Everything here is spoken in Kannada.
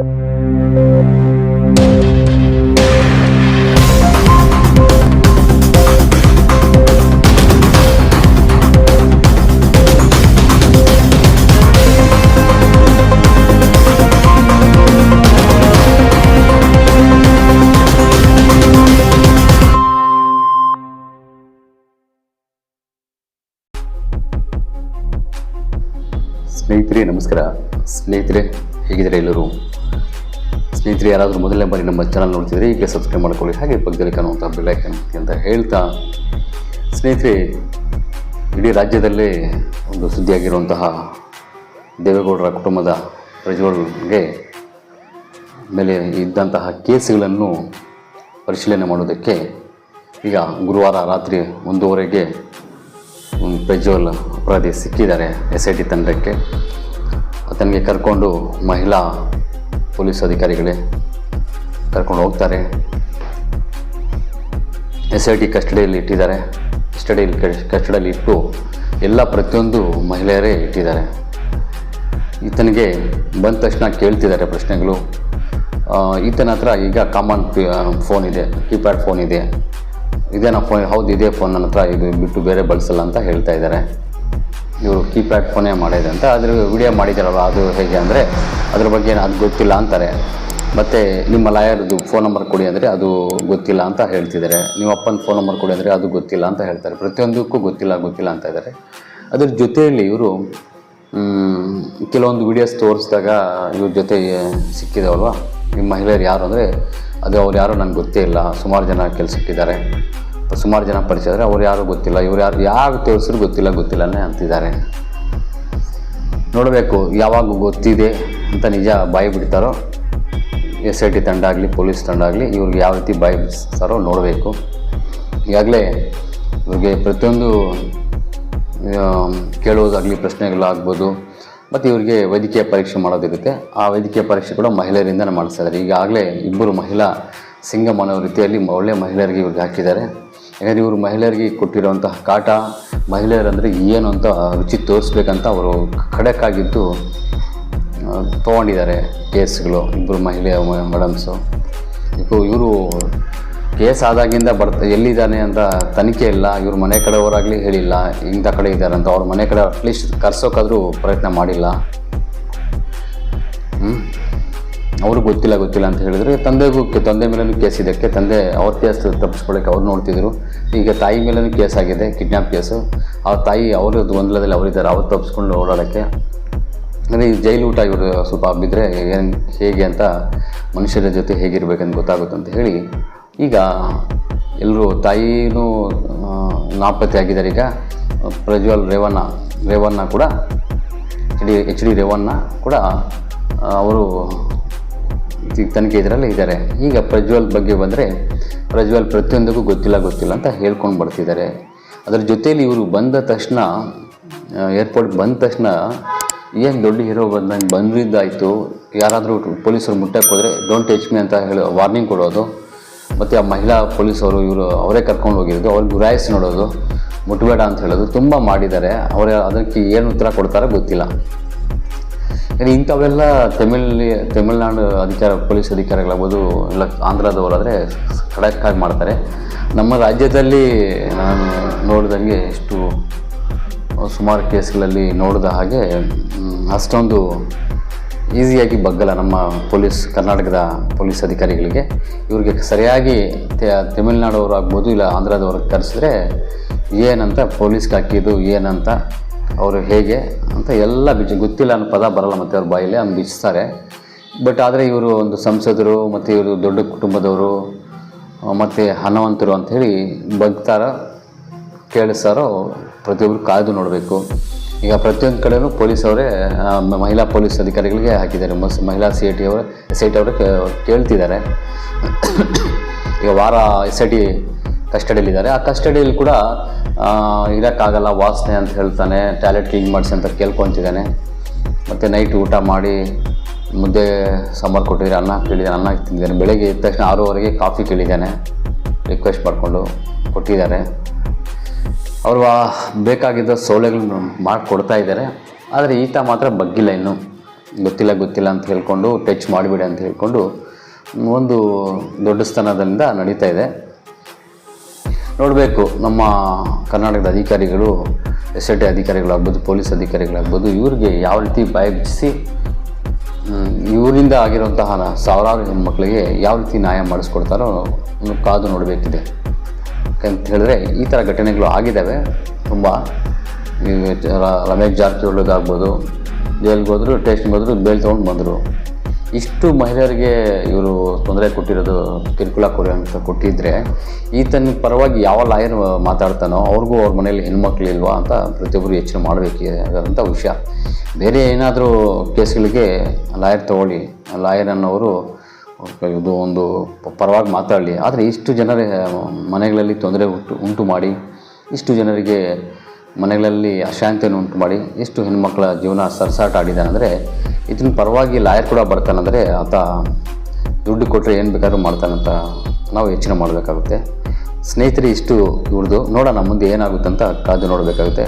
ಸ್ನೇಹಿತರೆ ನಮಸ್ಕಾರ. ಸ್ನೇಹಿತರೆ ಹೇಗಿದ್ದಾರೆ ಎಲ್ಲರೂ? ಸ್ನೇಹಿತರೆ ಯಾರಾದರೂ ಮೊದಲನೇ ಬಾರಿ ನಮ್ಮ ಚಾನಲ್ ನೋಡ್ತಿದ್ರೆ ಈಗ ಸಬ್ಸ್ಕ್ರೈಬ್ ಮಾಡ್ಕೊಳ್ಳಿ, ಹಾಗೆ ಪಕ್ಕದಲ್ಲಿ ಕಾಣುವಂಥ ಬೆಲ್ ಐಕಾನ್ ಅಂತ ಹೇಳ್ತಾ, ಸ್ನೇಹಿತರೆ ಇಡೀ ರಾಜ್ಯದಲ್ಲೇ ಒಂದು ಸುದ್ದಿಯಾಗಿರುವಂತಹ ದೇವೇಗೌಡರ ಕುಟುಂಬದ ಪ್ರಜ್ವಲ್ಗೆ ಮೇಲೆ ಇದ್ದಂತಹ ಕೇಸುಗಳನ್ನು ಪರಿಶೀಲನೆ ಮಾಡೋದಕ್ಕೆ ಈಗ ಗುರುವಾರ ರಾತ್ರಿ 1:30ಗೆ ಪ್ರಜ್ವಲ್ ಅಪರಾಧಿ ಸಿಕ್ಕಿದ್ದಾರೆ. SIT ತಂಡಕ್ಕೆ ಆತನಿಗೆ ಕರ್ಕೊಂಡು ಮಹಿಳಾ ಪೊಲೀಸ್ ಅಧಿಕಾರಿಗಳೇ ಕರ್ಕೊಂಡು ಹೋಗ್ತಾರೆ. SIT ಕಸ್ಟಡಿಯಲ್ಲಿ ಇಟ್ಟಿದ್ದಾರೆ. ಕಸ್ಟಡಿಯಲ್ಲಿ ಇಟ್ಟು ಎಲ್ಲ ಪ್ರತಿಯೊಂದು ಮಹಿಳೆಯರೇ ಇಟ್ಟಿದ್ದಾರೆ. ಈತನಿಗೆ ಬಂದ ತಕ್ಷಣ ಕೇಳ್ತಿದ್ದಾರೆ ಪ್ರಶ್ನೆಗಳು. ಈತನ ಹತ್ರ ಈಗ ಕಾಮನ್ ಫೋನ್ ಇದೆ, ಕೀಪ್ಯಾಡ್ ಫೋನ್ ಇದೆ. ಇದೇನಾ ಫೋನ್? ಹೌದು, ಇದೇ ಫೋನ್ ನನ್ನ ಹತ್ರ, ಇದು ಬಿಟ್ಟು ಬೇರೆ ಬಳಸಲ್ಲ ಅಂತ ಹೇಳ್ತಾ ಇದ್ದಾರೆ. ಇವರು ಕೀಪ್ಯಾಡ್ ಫೋನೇ ಮಾಡಿದೆ ಅಂತ, ಅದ್ರ ವಿಡಿಯೋ ಮಾಡಿದ್ದಾರಲ್ಲ ಅದು ಹೇಗೆ ಅಂದರೆ ಅದ್ರ ಬಗ್ಗೆ ಅದು ಗೊತ್ತಿಲ್ಲ ಅಂತಾರೆ. ಮತ್ತು ನಿಮ್ಮ ಲಾಯರ್ದು ಫೋನ್ ನಂಬರ್ ಕೊಡಿ ಅಂದರೆ ಅದು ಗೊತ್ತಿಲ್ಲ ಅಂತ ಹೇಳ್ತಿದ್ದಾರೆ. ನಿಮ್ಮ ಅಪ್ಪನ ಫೋನ್ ನಂಬರ್ ಕೊಡಿ ಅಂದರೆ ಅದು ಗೊತ್ತಿಲ್ಲ ಅಂತ ಹೇಳ್ತಾರೆ. ಪ್ರತಿಯೊಂದಕ್ಕೂ ಗೊತ್ತಿಲ್ಲ ಅಂತ ಇದ್ದಾರೆ. ಅದ್ರ ಜೊತೆಯಲ್ಲಿ ಇವರು ಕೆಲವೊಂದು ವಿಡಿಯೋಸ್ ತೋರಿಸಿದಾಗ ಇವ್ರ ಜೊತೆ ಸಿಕ್ಕಿದವಲ್ವ, ನಿಮ್ಮ ಮಹಿಳೆಯರು ಯಾರು ಅಂದರೆ ಅದು ಅವ್ರು ಯಾರು ನನಗೆ ಗೊತ್ತೇ ಇಲ್ಲ, ಸುಮಾರು ಜನ ಕೆಲಸಕ್ಕಿದ್ದಾರೆ, ಸುಮಾರು ಜನ ಪರಿಚಯ ಆದರೆ ಅವ್ರು ಯಾರು ಗೊತ್ತಿಲ್ಲ, ಇವ್ರು ಯಾರು ತೋರಿಸಿದ್ರು ಗೊತ್ತಿಲ್ಲನೇ ಅಂತಿದ್ದಾರೆ. ನೋಡಬೇಕು ಯಾವಾಗ ಗೊತ್ತಿದೆ ಅಂತ ನಿಜ ಬಾಯಿ ಬಿಡ್ತಾರೋ. SIT ತಂಡ ಆಗಲಿ ಪೊಲೀಸ್ ತಂಡ ಆಗಲಿ ಇವ್ರಿಗೆ ಯಾವ ರೀತಿ ಬಾಯಿ ಬಿಡಿಸ್ತಾರೋ ನೋಡಬೇಕು. ಈಗಾಗಲೇ ಇವ್ರಿಗೆ ಪ್ರತಿಯೊಂದು ಕೇಳುವುದಾಗಲಿ ಪ್ರಶ್ನೆಗಳಾಗ್ಬೋದು, ಮತ್ತು ಇವರಿಗೆ ವೈದ್ಯಕೀಯ ಪರೀಕ್ಷೆ ಮಾಡೋದಿರುತ್ತೆ. ಆ ವೈದ್ಯಕೀಯ ಪರೀಕ್ಷೆ ಕೂಡ ಮಹಿಳೆಯರಿಂದನೇ ಮಾಡಿಸ್ತಾ ಇದ್ದಾರೆ. ಈಗಾಗಲೇ ಇಬ್ಬರು ಮಹಿಳಾ ಸಿಂಗಮ್ ಅನ್ನೋ ರೀತಿಯಲ್ಲಿ ಒಳ್ಳೆಯ ಮಹಿಳೆಯರಿಗೆ ಇವ್ರಿಗೆ ಹಾಕಿದ್ದಾರೆ. ಯಾಕಂದರೆ ಇವರು ಮಹಿಳೆಯರಿಗೆ ಕೊಟ್ಟಿರುವಂತಹ ಕಾಟ, ಮಹಿಳೆಯರಂದರೆ ಏನು ಅಂತ ರುಚಿ ತೋರಿಸ್ಬೇಕಂತ ಅವರು ಖಡಕ್ಕಾಗಿದ್ದು ತೊಗೊಂಡಿದ್ದಾರೆ ಕೇಸ್ಗಳು. ಇಬ್ಬರು ಮಹಿಳೆಯ ಮೇಡಮ್ಸು ಇವರು ಕೇಸ್ ಆದಾಗಿಂದ ಎಲ್ಲಿದ್ದಾನೆ ಅಂತ ತನಿಖೆ ಇಲ್ಲ. ಇವ್ರ ಮನೆ ಕಡೆಯವರಾಗಲಿ ಹೇಳಿಲ್ಲ ಇಂಥ ಕಡೆ ಇದ್ದಾರೆ ಅಂತ. ಅವ್ರ ಮನೆ ಕಡೆ ಅಟ್ಲೀಸ್ಟ್ ಕರ್ಸೋಕ್ಕಾದರೂ ಪ್ರಯತ್ನ ಮಾಡಿಲ್ಲ. ಅವರು ಗೊತ್ತಿಲ್ಲ ಅಂತ ಹೇಳಿದ್ರು. ತಂದೆ ಮೇಲೂ ಕೇಸ್ ಇದಕ್ಕೆ, ತಂದೆ ಅವ್ರ ಕೇಸ್ ತಪ್ಪಿಸ್ಕೊಳ್ಳೋಕ್ಕೆ ಅವ್ರು ನೋಡ್ತಿದ್ರು. ಈಗ ತಾಯಿ ಮೇಲೂ ಕೇಸ್ ಆಗಿದೆ, ಕಿಡ್ನ್ಯಾಪ್ ಕೇಸು. ಆ ತಾಯಿ ಅವರು ಗೊಂದಲದಲ್ಲಿ ಅವರಿದ್ದಾರೆ, ಅವ್ರು ತಪ್ಪಿಸ್ಕೊಂಡು ಓಡಾಡೋಕ್ಕೆ. ಅಂದರೆ ಈ ಜೈಲು ಊಟ ಇವರು ಸ್ವಲ್ಪ ಬಿದ್ದರೆ ಹೇಗೆ ಅಂತ, ಮನುಷ್ಯರ ಜೊತೆ ಹೇಗಿರ್ಬೇಕಂತ ಗೊತ್ತಾಗುತ್ತೆ ಅಂತ ಹೇಳಿ ಈಗ ಎಲ್ಲರೂ ತಾಯಿನೂ ನಾಪತ್ತೆ ಆಗಿದ್ದಾರೆ. ಈಗ ಪ್ರಜ್ವಲ್ ರೇವಣ್ಣ ಕೂಡ HD ರೇವಣ್ಣ ಕೂಡ ಅವರು ತನಿಖೆ ಇದರಲ್ಲಿ ಇದ್ದಾರೆ. ಈಗ ಪ್ರಜ್ವಲ್ ಬಗ್ಗೆ ಬಂದರೆ ಪ್ರಜ್ವಲ್ ಪ್ರತಿಯೊಂದಕ್ಕೂ ಗೊತ್ತಿಲ್ಲ ಅಂತ ಹೇಳ್ಕೊಂಡು ಬರ್ತಿದ್ದಾರೆ. ಅದರ ಜೊತೆಯಲ್ಲಿ ಇವರು ಬಂದ ತಕ್ಷಣ, ಏರ್ಪೋರ್ಟ್ ಬಂದ ತಕ್ಷಣ ಏನು ದೊಡ್ಡ ಹೀರೋ ಬಂದಂಗೆ ಬಂದಿದ್ದಾಯಿತು. ಯಾರಾದರೂ ಪೊಲೀಸರು ಮುಟ್ಟಕ್ಕೆ ಹೋದರೆ ಡೋಂಟ್ ಟಚ್ ಮೀ ಅಂತ ಹೇಳಿ ವಾರ್ನಿಂಗ್ ಕೊಡೋದು. ಮತ್ತು ಆ ಮಹಿಳಾ ಪೊಲೀಸವರು ಅವರೇ ಕರ್ಕೊಂಡು ಹೋಗಿರೋದು, ಅವ್ರಿಗೆ ಗುರಾಯಿಸಿ ನೋಡೋದು, ಮುಟ್ಟಬೇಡ ಅಂತ ಹೇಳೋದು ತುಂಬ ಮಾಡಿದ್ದಾರೆ. ಅದಕ್ಕೆ ಏನು ಉತ್ತರ ಕೊಡ್ತಾರೋ ಗೊತ್ತಿಲ್ಲ. ಇಂಥವೆಲ್ಲ ತಮಿಳ್ನಾಡು ಪೊಲೀಸ್ ಅಧಿಕಾರಿಗಳಾಗ್ಬೋದು, ಇಲ್ಲ ಆಂಧ್ರದವರಾದರೆ ಖಡಕ್ಕಾಗಿ ಮಾಡ್ತಾರೆ. ನಮ್ಮ ರಾಜ್ಯದಲ್ಲಿ ನಾನು ನೋಡಿದಂಗೆ ಎಷ್ಟು ಸುಮಾರು ಕೇಸ್ಗಳಲ್ಲಿ ನೋಡಿದ ಹಾಗೆ ಅಷ್ಟೊಂದು ಈಸಿಯಾಗಿ ಬಗ್ಗಲ್ಲ ನಮ್ಮ ಕರ್ನಾಟಕದ ಪೊಲೀಸ್ ಅಧಿಕಾರಿಗಳಿಗೆ. ಇವ್ರಿಗೆ ಸರಿಯಾಗಿ ತಮಿಳ್ನಾಡವರು ಆಗ್ಬೋದು, ಇಲ್ಲ ಆಂಧ್ರದವ್ರಿಗೆ ಕರೆಸಿದ್ರೆ ಏನಂತ ಪೊಲೀಸ್ಗೆ ಹಾಕಿದ್ದು ಏನಂತ, ಅವರು ಹೇಗೆ ಅಂತ ಎಲ್ಲ ಗೊತ್ತಿಲ್ಲ ಅನ್ನೋ ಪದ ಬರಲ್ಲ ಮತ್ತು ಅವ್ರ ಬಾಯಲ್ಲಿ ಹಂಗೆ ಬಿಚ್ಚಿಸ್ತಾರೆ. ಬಟ್ ಆದರೆ ಇವರು ಒಂದು ಸಂಸದರು ಮತ್ತು ಇವರು ದೊಡ್ಡ ಕುಟುಂಬದವರು ಮತ್ತು ಹಣವಂತರು ಅಂಥೇಳಿ ಬಗ್ತಾರೋ ಕೇಳಿಸ್ತಾರೋ ಪ್ರತಿಯೊಬ್ಬರು ಕಾಯ್ದು ನೋಡಬೇಕು. ಈಗ ಪ್ರತಿಯೊಂದು ಕಡೆಯೂ ಪೊಲೀಸವರೇ ಮಹಿಳಾ ಪೊಲೀಸ್ ಅಧಿಕಾರಿಗಳಿಗೆ ಹಾಕಿದ್ದಾರೆ. ಮಹಿಳಾ SIT ಅವರು ಕೇಳ್ತಿದ್ದಾರೆ. ಈಗ ವಾರ SIT ಕಸ್ಟಡಿಯಲ್ಲಿದ್ದಾರೆ. ಆ ಕಸ್ಟಡಿಯಲ್ಲಿ ಕೂಡ ಇರೋಕ್ಕಾಗಲ್ಲ, ವಾಸನೆ ಅಂತ ಹೇಳ್ತಾನೆ, ಟಾಯ್ಲೆಟ್ ಕ್ಲೀನ್ ಮಾಡಿಸಿ ಅಂತ ಕೇಳ್ಕೊತಿದ್ದಾನೆ. ಮತ್ತು ನೈಟ್ ಊಟ ಮಾಡಿ ಮುದ್ದೆ ಸಾಂಬಾರು ಕೊಟ್ಟಿದ್ದಾರೆ, ಅನ್ನ ಕೇಳಿದ್ದಾನೆ, ಅನ್ನ ತಿಂದಿದ್ದಾನೆ. ಬೆಳಗ್ಗೆ ಎದ್ದ ತಕ್ಷಣ 6:30ಗೆ ಕಾಫಿ ಕೇಳಿದ್ದಾನೆ, ರಿಕ್ವೆಸ್ಟ್ ಮಾಡಿಕೊಂಡು ಕೊಟ್ಟಿದ್ದಾರೆ. ಅವರು ಬೇಕಾಗಿದ್ದ ಸೌಲಭ್ಯಗಳನ್ನು ಮಾಡಿಕೊಡ್ತಾ ಇದ್ದಾರೆ. ಆದರೆ ಈತ ಮಾತ್ರ ಬಗ್ಗಿಲ್ಲ. ಗೊತ್ತಿಲ್ಲ ಅಂತ ಹೇಳ್ಕೊಂಡು ಟಚ್ ಮಾಡಿಬಿಡಿ ಅಂತ ಹೇಳ್ಕೊಂಡು ಒಂದು ದೊಡ್ಡ ಸ್ಥಾನದಿಂದ ನಡೀತಾ ಇದೆ. ನೋಡಬೇಕು ನಮ್ಮ ಕರ್ನಾಟಕದ ಅಧಿಕಾರಿಗಳು, SIT ಅಧಿಕಾರಿಗಳಾಗ್ಬೋದು, ಪೊಲೀಸ್ ಅಧಿಕಾರಿಗಳಾಗ್ಬೋದು, ಇವ್ರಿಗೆ ಯಾವ ರೀತಿ ಬಾಯಿ ಬಿಡಿಸಿ ಇವರಿಂದ ಆಗಿರುವಂತಹ ಸಾವಿರಾರು ಹೆಣ್ಮಕ್ಳಿಗೆ ಯಾವ ರೀತಿ ನ್ಯಾಯ ಮಾಡಿಸ್ಕೊಡ್ತಾರೋ ಕಾದು ನೋಡಬೇಕಿದೆ. ಯಾಕಂತ ಹೇಳಿದ್ರೆ ಈ ಥರ ಘಟನೆಗಳು ಆಗಿದ್ದಾವೆ ತುಂಬ. ರಮೇಶ್ ಜಾರಕಿಹೊಳಿಗಾಗ್ಬೋದು, ಜೈಲಿಗೆ ಹೋದರು, ಸ್ಟೇಷನ್ಗೆ ಹೋದರು, ಬೇಲ್ ತೊಗೊಂಡು ಬಂದರು. ಇಷ್ಟು ಮಹಿಳೆಯರಿಗೆ ಇವರು ತೊಂದರೆ ಕೊಟ್ಟಿರೋದು, ಕಿರುಕುಳ ಕೊಟ್ಟಿದ್ದರೆ ಈತನ ಪರವಾಗಿ ಯಾವ ಲಾಯರ್ ಮಾತಾಡ್ತಾನೋ ಅವ್ರಿಗೂ ಅವ್ರ ಮನೇಲಿ ಹೆಣ್ಮಕ್ಳು ಇಲ್ವಾ ಅಂತ ಪ್ರತಿಯೊಬ್ಬರು ಯೋಚನೆ ಮಾಡಬೇಕಾದಂಥ ವಿಷಯ. ಬೇರೆ ಏನಾದರೂ ಕೇಸ್ಗಳಿಗೆ ಲಾಯರ್ ತೊಗೊಳ್ಳಿ, ಲಾಯರ್ ಅನ್ನೋರು ಇದು ಒಂದು ಪರವಾಗಿ ಮಾತಾಡಲಿ. ಆದರೆ ಇಷ್ಟು ಜನರ ಮನೆಗಳಲ್ಲಿ ತೊಂದರೆ ಉಂಟು ಮಾಡಿ, ಇಷ್ಟು ಜನರಿಗೆ ಮನೆಗಳಲ್ಲಿ ಅಶಾಂತಿಯನ್ನು ಉಂಟು ಮಾಡಿ, ಎಷ್ಟು ಹೆಣ್ಮಕ್ಳ ಜೀವನ ಸರಸಾಟ ಆಡಿದ್ದಾನೆ ಅಂದರೆ ಇದನ್ನ ಪರವಾಗಿ ಲಾಯರ್ ಕೂಡ ಬರ್ತಾನಂದರೆ ಆತ ದುಡ್ಡು ಕೊಟ್ಟರೆ ಏನು ಬೇಕಾದ್ರೂ ಮಾಡ್ತಾನಂತ ನಾವು ಯೋಚನೆ ಮಾಡಬೇಕಾಗುತ್ತೆ. ಸ್ನೇಹಿತರೆ, ಇಷ್ಟು ಇವ್ರದ್ದು. ನೋಡೋಣ ಮುಂದೆ ಏನಾಗುತ್ತೆ ಅಂತ ಕಾದು ನೋಡಬೇಕಾಗುತ್ತೆ.